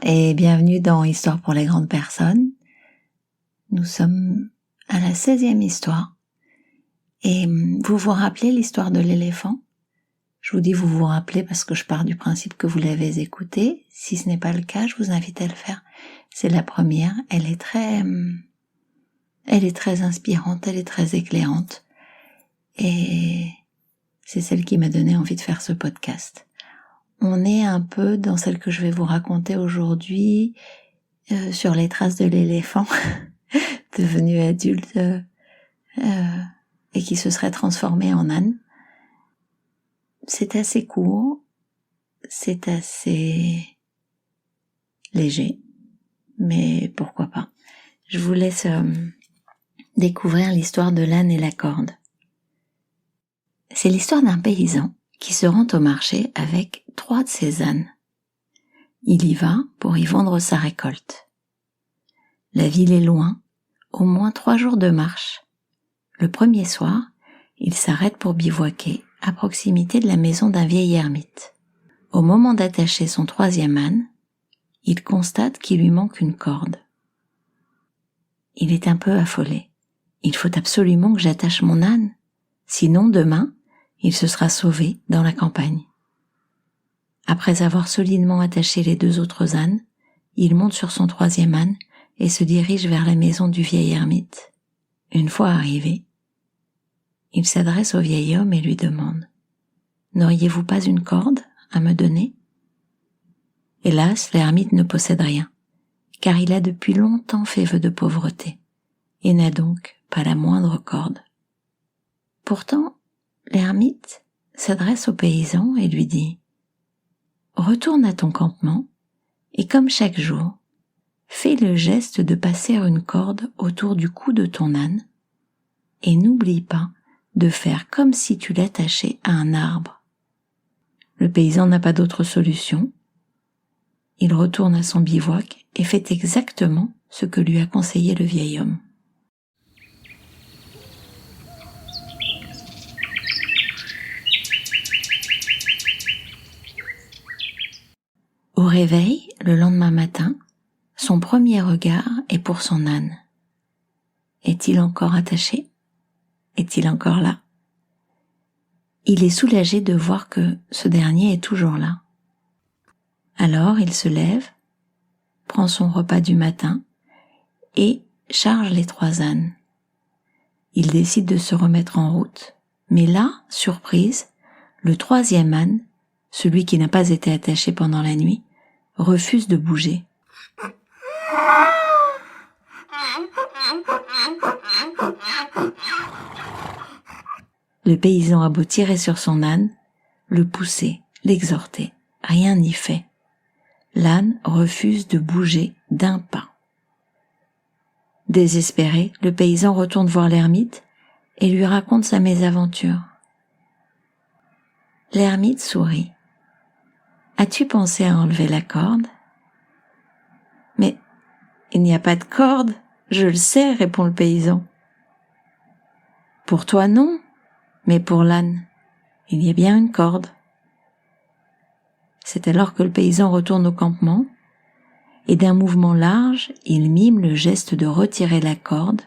et bienvenue dans Histoire pour les grandes personnes. Nous sommes à la 16e histoire et vous vous rappelez l'histoire de l'éléphant? Je vous dis vous vous rappelez parce que je pars du principe que vous l'avez écoutée. Si ce n'est pas le cas, je vous invite à le faire. C'est la première, elle est très inspirante, elle est très éclairante et c'est celle qui m'a donné envie de faire ce podcast. On est un peu dans celle que je vais vous raconter aujourd'hui, sur les traces de l'éléphant devenu adulte et qui se serait transformé en âne. C'est assez court, c'est assez léger, mais pourquoi pas. Je vous laisse découvrir l'histoire de l'âne et la corde. C'est l'histoire d'un paysan qui se rend au marché avec 3 de ses ânes. Il y va pour y vendre sa récolte. La ville est loin, au moins 3 jours de marche. Le premier soir, il s'arrête pour bivouaquer à proximité de la maison d'un vieil ermite. Au moment d'attacher son 3e âne, il constate qu'il lui manque une corde. Il est un peu affolé. Il faut absolument que j'attache mon âne, sinon demain, il se sera sauvé dans la campagne. Après avoir solidement attaché les 2 autres ânes, il monte sur son 3e âne et se dirige vers la maison du vieil ermite. Une fois arrivé, il s'adresse au vieil homme et lui demande « N'auriez-vous pas une corde à me donner ?» Hélas, l'ermite ne possède rien, car il a depuis longtemps fait vœu de pauvreté et n'a donc pas la moindre corde. Pourtant, l'ermite s'adresse au paysan et lui dit « Retourne à ton campement et comme chaque jour, fais le geste de passer une corde autour du cou de ton âne et n'oublie pas de faire comme si tu l'attachais à un arbre. » Le paysan n'a pas d'autre solution. Il retourne à son bivouac et fait exactement ce que lui a conseillé le vieil homme. Au réveil, le lendemain matin, son premier regard est pour son âne. Est-il encore attaché? Est-il encore là? Il est soulagé de voir que ce dernier est toujours là. Alors il se lève, prend son repas du matin et charge les 3 ânes. Il décide de se remettre en route, mais là, surprise, le 3e âne, celui qui n'a pas été attaché pendant la nuit, refuse de bouger. Le paysan a beau tirer sur son âne, le pousser, l'exhorter, rien n'y fait. L'âne refuse de bouger d'un pas. Désespéré, le paysan retourne voir l'ermite et lui raconte sa mésaventure. L'ermite sourit. « As-tu pensé à enlever la corde ?»« Mais il n'y a pas de corde, je le sais, répond le paysan. »« Pour toi non, mais pour l'âne, il y a bien une corde. » C'est alors que le paysan retourne au campement et d'un mouvement large, il mime le geste de retirer la corde,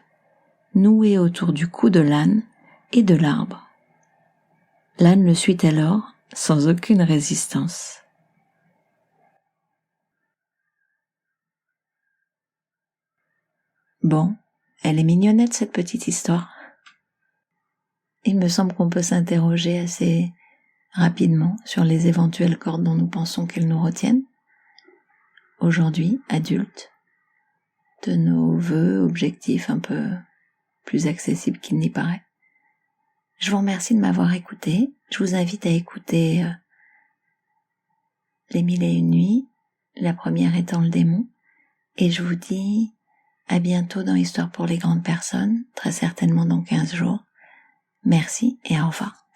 nouée autour du cou de l'âne et de l'arbre. L'âne le suit alors sans aucune résistance. Bon, elle est mignonnette cette petite histoire. Il me semble qu'on peut s'interroger assez rapidement sur les éventuelles cordes dont nous pensons qu'elles nous retiennent. Aujourd'hui, adultes, de nos vœux, objectifs un peu plus accessibles qu'il n'y paraît. Je vous remercie de m'avoir écouté. Je vous invite à écouter Les 1001 nuits, la première étant le démon, et je vous dis à bientôt dans Histoire pour les grandes personnes, très certainement dans 15 jours. Merci et au revoir.